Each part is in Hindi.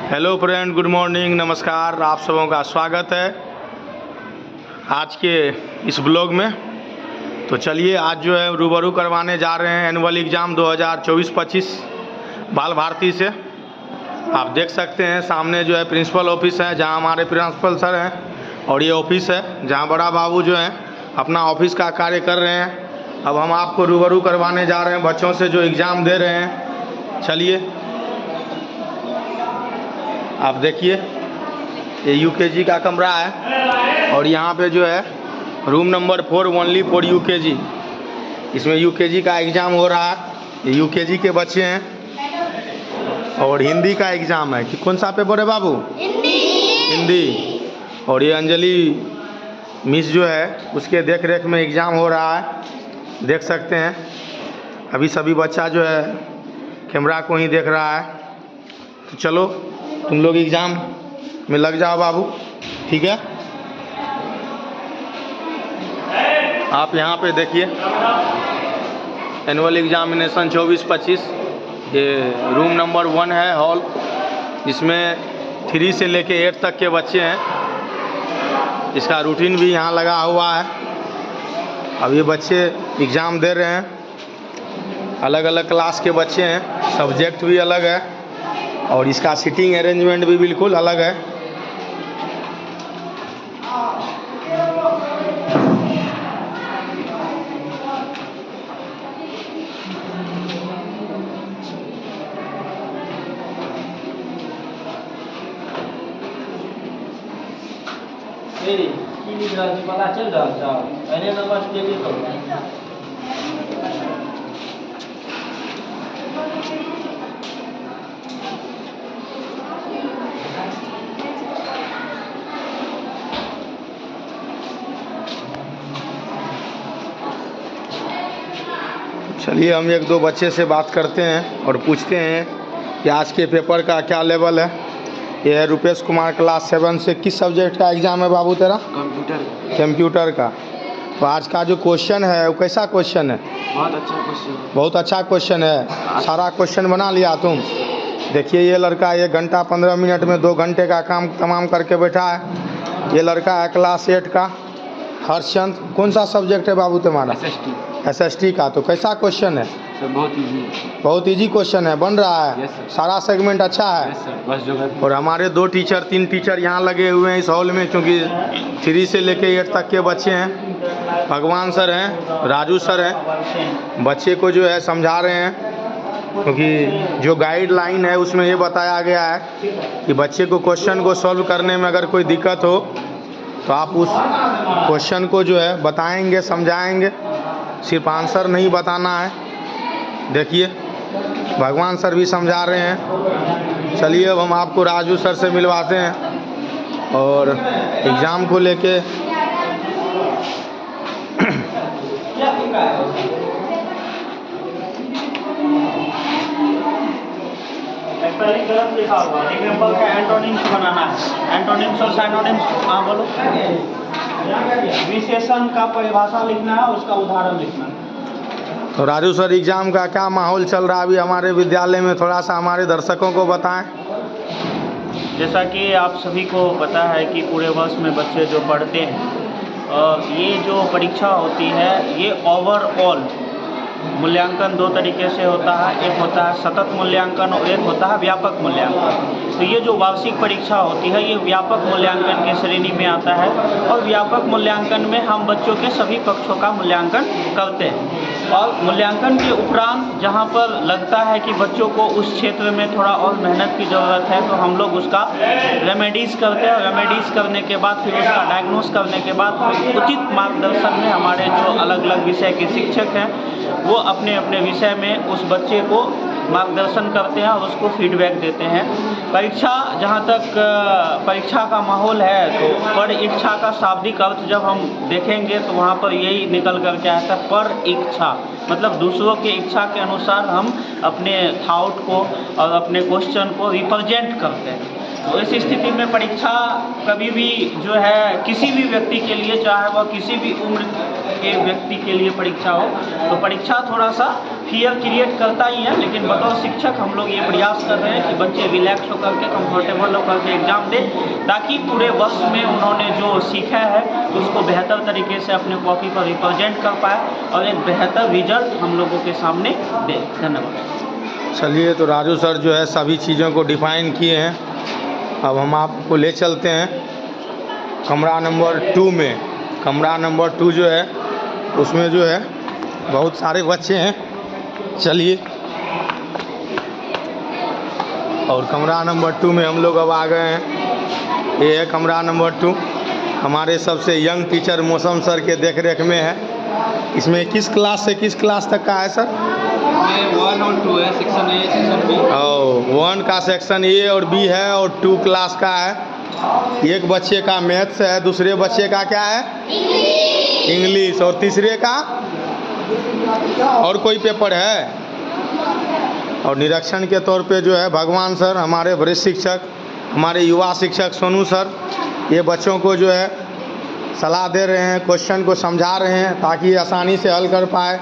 हेलो फ्रेंड, गुड मॉर्निंग, नमस्कार। आप सबों का स्वागत है आज के इस ब्लॉग में। तो चलिए आज जो है रूबरू करवाने जा रहे हैं एनुअल एग्ज़ाम 2024-25 बाल भारती से। आप देख सकते हैं सामने जो है प्रिंसिपल ऑफिस है, जहां हमारे प्रिंसिपल सर हैं, और ये ऑफिस है जहां बड़ा बाबू जो है अपना ऑफिस का कार्य कर रहे हैं। अब हम आपको रूबरू करवाने जा रहे हैं बच्चों से जो एग्ज़ाम दे रहे हैं। चलिए आप देखिए, ये यूकेजी का कमरा है और यहाँ पे जो है room number 4 only for UKG. इसमें यूकेजी का एग्ज़ाम हो रहा है। ये यूकेजी के बच्चे हैं और हिंदी का एग्ज़ाम है कि कौन सा पेपर है बाबू? हिंदी। और ये अंजलि मिस जो है उसके देख रेख में एग्ज़ाम हो रहा है। देख सकते हैं अभी सभी बच्चा जो है कैमरा को ही देख रहा है। तो चलो तुम लोग एग्ज़ाम में लग जाओ बाबू, ठीक है? आप यहाँ पे देखिए एनुअल एग्जामिनेशन 24-25। ये रूम नंबर 1 है हॉल, जिसमें 3 से लेके 8 तक के बच्चे हैं। इसका रूटीन भी यहाँ लगा हुआ है। अब ये बच्चे एग्ज़ाम दे रहे हैं, अलग अलग क्लास के बच्चे हैं, सब्जेक्ट भी अलग है और इसका सीटिंग अरेंजमेंट भी बिल्कुल अलग है। पता चल रहा था पहले नंबर चलिए हम एक दो बच्चे से बात करते हैं और पूछते हैं कि आज के पेपर का क्या लेवल है। ये है रुपेश कुमार, क्लास 7 से। किस सब्जेक्ट का एग्ज़ाम है बाबू तेरा? कंप्यूटर का। तो आज का जो क्वेश्चन है वो कैसा क्वेश्चन है? बहुत अच्छा क्वेश्चन। बहुत अच्छा क्वेश्चन है। सारा क्वेश्चन बना लिया तुम? देखिए ये लड़का 1 घंटा 15 मिनट में 2 घंटे का काम तमाम करके बैठा है। ये लड़का है क्लास 8 का, हर्षचंद। कौन सा सब्जेक्ट है बाबू तुम्हारा? SST का। तो कैसा क्वेश्चन है? सर बहुत इजी क्वेश्चन है, बन रहा है। सारा सेगमेंट अच्छा है। बस जो और हमारे 2 टीचर 3 टीचर यहाँ लगे हुए हैं इस हॉल में, क्योंकि 3 से लेके 8 तक के बच्चे हैं। भगवान सर हैं, राजू सर हैं, बच्चे को जो है समझा रहे हैं। क्योंकि जो गाइडलाइन है उसमें ये बताया गया है कि बच्चे को क्वेश्चन को सॉल्व करने में अगर कोई दिक्कत हो तो आप उस क्वेश्चन को जो है बताएंगे, समझाएंगे, सिर्फ आंसर नहीं बताना है। देखिए भगवान सर भी समझा रहे हैं। चलिए अब हम आपको राजू सर से मिलवाते हैं और एग्ज़ाम को लेके पहले गलत लिखा हुआ एग्जांपल का एंटोनिम्स बनाना है। एंटोनिम्स और साइनोनिम्स बोलो। विशेषण का परिभाषा लिखना है, उसका उदाहरण लिखना है। तो राजू सर एग्ज़ाम का क्या माहौल चल रहा है अभी हमारे विद्यालय में, थोड़ा सा हमारे दर्शकों को बताएं। जैसा कि आप सभी को पता है कि पूरे वर्ष में बच्चे जो पढ़ते हैं, ये जो परीक्षा होती है ये ओवरऑल मूल्यांकन 2 तरीके से होता है। एक होता है सतत मूल्यांकन और एक होता है व्यापक मूल्यांकन। तो ये जो वार्षिक परीक्षा होती है ये व्यापक मूल्यांकन की श्रेणी में आता है। और व्यापक मूल्यांकन में हम बच्चों के सभी पक्षों का मूल्यांकन करते हैं। और मूल्यांकन के उपरांत जहाँ पर लगता है कि बच्चों को उस क्षेत्र में थोड़ा और मेहनत की ज़रूरत है तो हम लोग उसका रेमेडीज़ करते हैं। रेमेडीज़ करने के बाद फिर उसका डायग्नोस करने के बाद उचित मार्गदर्शन में हमारे जो अलग अलग विषय के शिक्षक हैं वो अपने अपने विषय में उस बच्चे को मार्गदर्शन करते हैं और उसको फीडबैक देते हैं। परीक्षा, जहाँ तक परीक्षा का माहौल है तो पर इच्छा का शाब्दिक अर्थ जब हम देखेंगे तो वहाँ पर यही निकल कर के आता है, पर इच्छा मतलब दूसरों की इच्छा के अनुसार हम अपने थॉट को और अपने क्वेश्चन को रिप्रेजेंट करते हैं। तो इस स्थिति में परीक्षा कभी भी जो है किसी भी व्यक्ति के लिए, चाहे वह किसी भी उम्र के व्यक्ति के लिए परीक्षा हो, तो परीक्षा थोड़ा सा फियर क्रिएट करता ही है, लेकिन बतौर शिक्षक हम लोग ये प्रयास कर रहे हैं कि बच्चे रिलैक्स होकर के, कंफर्टेबल होकर के एग्ज़ाम दें, ताकि पूरे वर्ष में उन्होंने जो सीखा है उसको बेहतर तरीके से अपने कॉपी पर रिप्रेजेंट कर पाए और एक बेहतर रिजल्ट हम लोगों के सामने दे। धन्यवाद। चलिए, तो राजू सर जो है सभी चीज़ों को डिफाइन किए हैं। अब हम आपको ले चलते हैं कमरा नंबर 2 में। कमरा नंबर 2 जो है उसमें जो है बहुत सारे बच्चे हैं। चलिए, और कमरा नंबर 2 में हम लोग अब आ गए हैं। ये है कमरा नंबर 2। हमारे सबसे यंग टीचर मौसम सर के देख रेख में है। इसमें किस क्लास से किस क्लास तक का है सर? 1 और 2 है, सेक्शन ए सेक्शन बी। और 1 का सेक्शन ए और बी है और 2 क्लास का है। एक बच्चे का मैथ्स है, दूसरे बच्चे का क्या है? इंग्लिश। और तीसरे का और कोई पेपर है? और निरीक्षण के तौर पे जो है भगवान सर, हमारे वरिष्ठ शिक्षक, हमारे युवा शिक्षक सोनू सर, ये बच्चों को जो है सलाह दे रहे हैं, क्वेश्चन को समझा रहे हैं ताकि ये आसानी से हल कर पाए।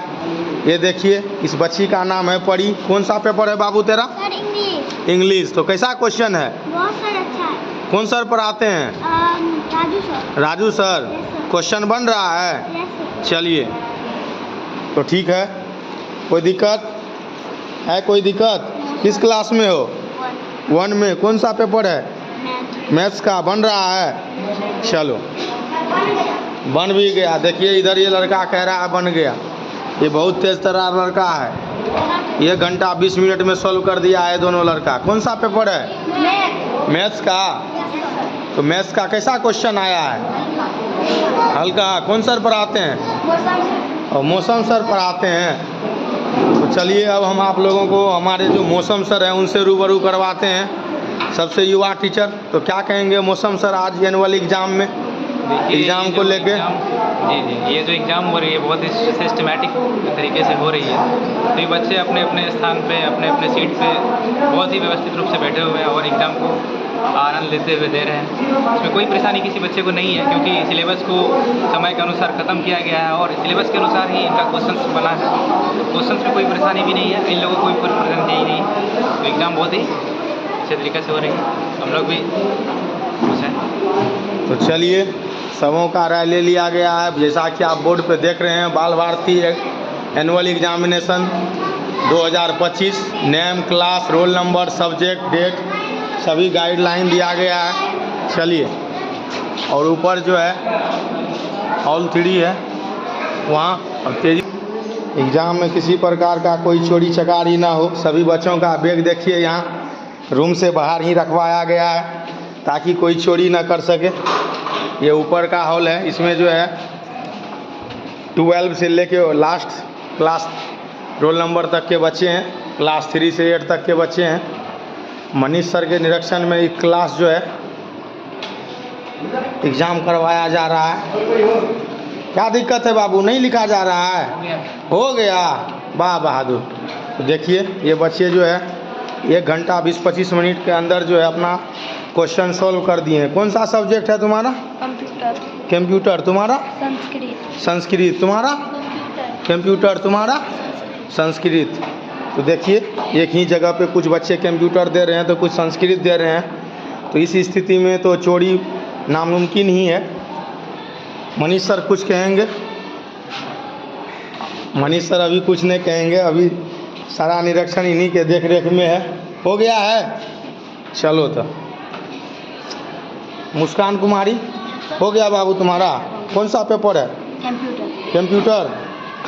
ये देखिए, इस बच्ची का नाम है परी। कौन सा पेपर है बाबू तेरा? Sir English. इंग्लिश। तो कैसा क्वेश्चन है? बहुत सर अच्छा है। कौन सर पढ़ाते हैं? Raju sir. Raju sir. Yes, sir. Question बन रहा है? Yes sir. चलिए, तो ठीक है। कोई दिक्कत है? कोई दिक्कत? किस क्लास में हो? 1 में। कौन सा पेपर है? मैथ्स का। बन रहा है? चलो, बन भी गया। देखिए, इधर ये लड़का कह रहा है बन गया। ये बहुत तेज तर्रार लड़का है। 1 घंटा 20 मिनट में सॉल्व कर दिया है दोनों लड़का। कौन सा पेपर है? मैथ्स का। तो मैथ्स का कैसा क्वेश्चन आया है? हल्का। कौन सर पढ़ाते हैं? और मौसम सर पढ़ाते हैं। तो चलिए, अब हम आप लोगों को हमारे जो मौसम सर हैं उनसे रूबरू करवाते हैं। सबसे युवा टीचर, तो क्या कहेंगे मौसम सर आज एनुअल एग्ज़ाम में, एग्ज़ाम को लेके? जी, ये जो एग्ज़ाम हो रही है बहुत ही सिस्टमेटिक तरीके से हो रही है। तो ये बच्चे अपने अपने स्थान पे, अपने अपने सीट पे बहुत ही व्यवस्थित रूप से बैठे हुए हैं और एग्ज़ाम को आनंद लेते हुए दे रहे हैं। इसमें कोई परेशानी किसी बच्चे को नहीं है, क्योंकि सिलेबस को समय के अनुसार ख़त्म किया गया है और सिलेबस के अनुसार ही इनका क्वेश्चंस बना है। तो क्वेश्चंस में कोई परेशानी भी नहीं है, इन लोगों को कोई परेशानी नहीं है। तो एग्ज़ाम बहुत ही अच्छे तरीके से हो रही है, हम लोग भी खुश हैं। तो चलिए, सबों का राय ले लिया गया है। जैसा कि आप बोर्ड पे देख रहे हैं, Bal Bharati annual examination 2025, name, class, roll number, subject, date, सभी गाइडलाइन दिया गया है। चलिए, और ऊपर जो है हॉल 3 है वहाँ। और तेजी एग्ज़ाम में किसी प्रकार का कोई चोरी चकारी ना हो। सभी बच्चों का बैग देखिए, यहाँ रूम से बाहर ही रखवाया गया है ताकि कोई चोरी ना कर सके। ये ऊपर का हॉल है। इसमें जो है 12 से लेके लास्ट क्लास रोल नंबर तक के बच्चे हैं। क्लास 3 से 8 तक के बच्चे हैं। मनीष सर के निरीक्षण में एक क्लास जो है एग्ज़ाम करवाया जा रहा है। क्या दिक्कत है बाबू? नहीं लिखा जा रहा है? हो गया। वाह बहादुर। तो देखिए, ये बच्चे जो है 1 घंटा 20-25 मिनट के अंदर जो है अपना क्वेश्चन सॉल्व कर दिए हैं। कौन सा सब्जेक्ट है तुम्हारा? कंप्यूटर। कंप्यूटर। तुम्हारा? संस्कृत। संस्कृत। तुम्हारा? कंप्यूटर। तुम्हारा? संस्कृत। तो देखिए, एक ही जगह पे कुछ बच्चे कंप्यूटर दे रहे हैं तो कुछ संस्कृत दे रहे हैं। तो इस स्थिति में तो चोरी नामुमकिन ही है। मनीष सर कुछ कहेंगे? मनीष सर अभी कुछ नहीं कहेंगे, अभी सारा निरीक्षण इन्हीं के देख रेख में है। हो गया है? चलो, तो मुस्कान कुमारी, हो गया बाबू तुम्हारा? कौन सा पेपर है? कंप्यूटर। कंप्यूटर।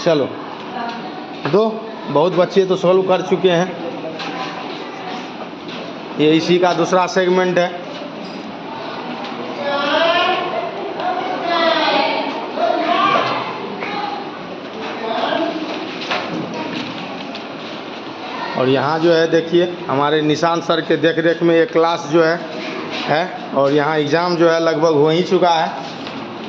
चलो, दो बहुत बच्चे तो सॉल्व कर चुके हैं। ये इसी का दूसरा सेगमेंट है। और यहाँ जो है देखिए, हमारे निशांत सर के देख रेख में एक क्लास जो है और यहाँ एग्ज़ाम जो है लगभग हो ही चुका है।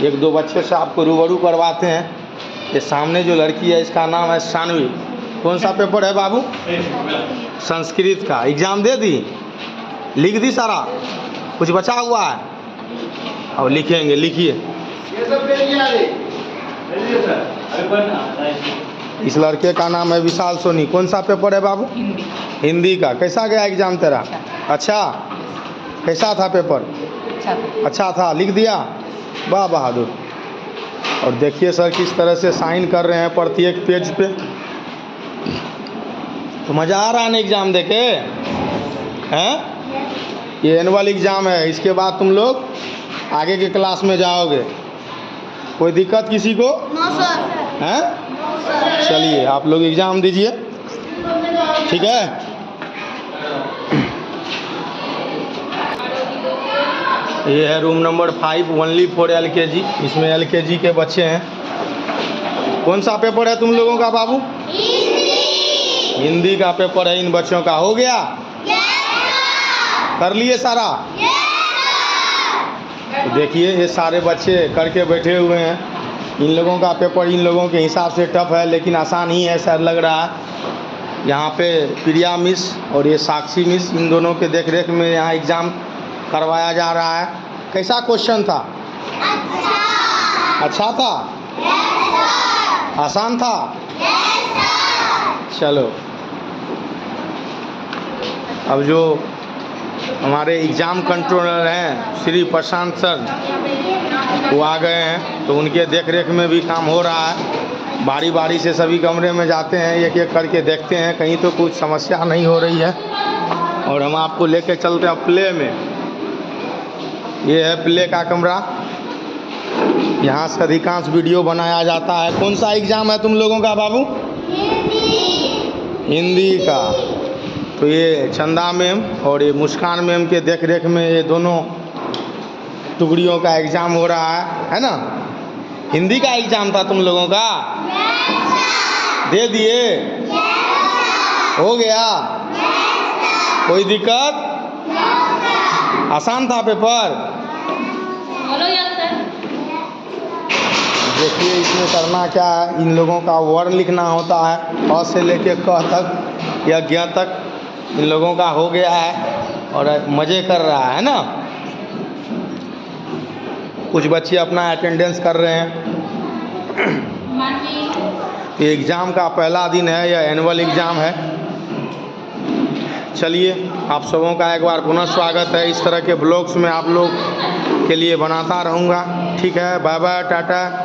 1-2 बच्चे से आपको रूबरू करवाते हैं। ये सामने जो लड़की है इसका नाम है शानवी। कौन सा पेपर है बाबू? संस्कृत का। एग्ज़ाम दे दी? लिख दी सारा? कुछ बचा हुआ है? और लिखेंगे? लिखिए। इस लड़के का नाम है विशाल सोनी। कौन सा पेपर है बाबू? हिंदी का। कैसा गया एग्जाम तेरा? अच्छा। कैसा था पेपर? अच्छा था। लिख दिया? वाह बहादुर। और देखिए सर किस तरह से साइन कर रहे हैं प्रत्येक पेज पे। तो मज़ा आ रहा है ना एग्ज़ाम देके? हैं? ये एनुअल एग्ज़ाम है, इसके बाद तुम लोग आगे के क्लास में जाओगे। कोई दिक्कत किसी को? No sir. हैं? चलिए आप लोग एग्ज़ाम दीजिए, ठीक है? ये है room number 5 only for LKG। इसमें LKG के बच्चे हैं। कौन सा पेपर है तुम लोगों का बाबू? हिंदी का पेपर है इन बच्चों का। हो गया? कर लिए सारा? तो देखिए ये सारे बच्चे करके बैठे हुए हैं। इन लोगों का पेपर इन लोगों के हिसाब से टफ है, लेकिन आसान ही है सर लग रहा है। यहाँ पे प्रिया मिस और ये साक्षी मिस, इन दोनों के देख रेख में यहाँ एग्ज़ाम करवाया जा रहा है। कैसा क्वेश्चन था? अच्छा था? आसान था? चलो अब जो हमारे एग्ज़ाम कंट्रोलर हैं श्री प्रशांत सर, वो आ गए हैं, तो उनके देख रेख में भी काम हो रहा है। बारी बारी से सभी कमरे में जाते हैं, एक एक करके देखते हैं कहीं तो कुछ समस्या नहीं हो रही है। और हम आपको लेके चलते हैं प्ले में। ये है प्ले का कमरा, यहाँ से अधिकांश वीडियो बनाया जाता है। कौन सा एग्ज़ाम है तुम लोगों का बाबू? हिंदी का। तो ये चंदा मैम और ये मुस्कान मैम के देख रेख में ये दोनों टुकड़ियों का एग्ज़ाम हो रहा है ना? हिंदी का एग्ज़ाम था तुम लोगों का? दे दिए? हो गया? कोई दिक्कत? आसान था पेपर? देखिए इसमें करना क्या है, इन लोगों का वर्ण लिखना होता है, अ से लेके क तक या ज्ञ तक इन लोगों का हो गया है और मज़े कर रहा है ना। कुछ बच्चे अपना अटेंडेंस कर रहे हैं। ये एग्ज़ाम का पहला दिन है, यह एनुअल एग्ज़ाम है। चलिए आप सबों का एक बार पुनः स्वागत है। इस तरह के ब्लॉग्स में आप लोग के लिए बनाता रहूँगा। ठीक है, बाय बाय, टाटा।